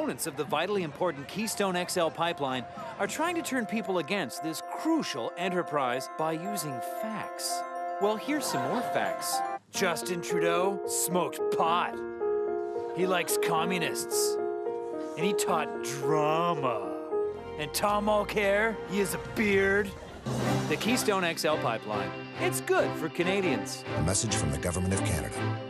opponents of the vitally important Keystone XL pipeline are trying to turn people against this crucial enterprise by using facts. Well, here's some more facts. Justin Trudeau smoked pot. He likes communists. And he taught drama. And Tom Mulcair, he has a beard. The Keystone XL pipeline, it's good for Canadians. A message from the Government of Canada.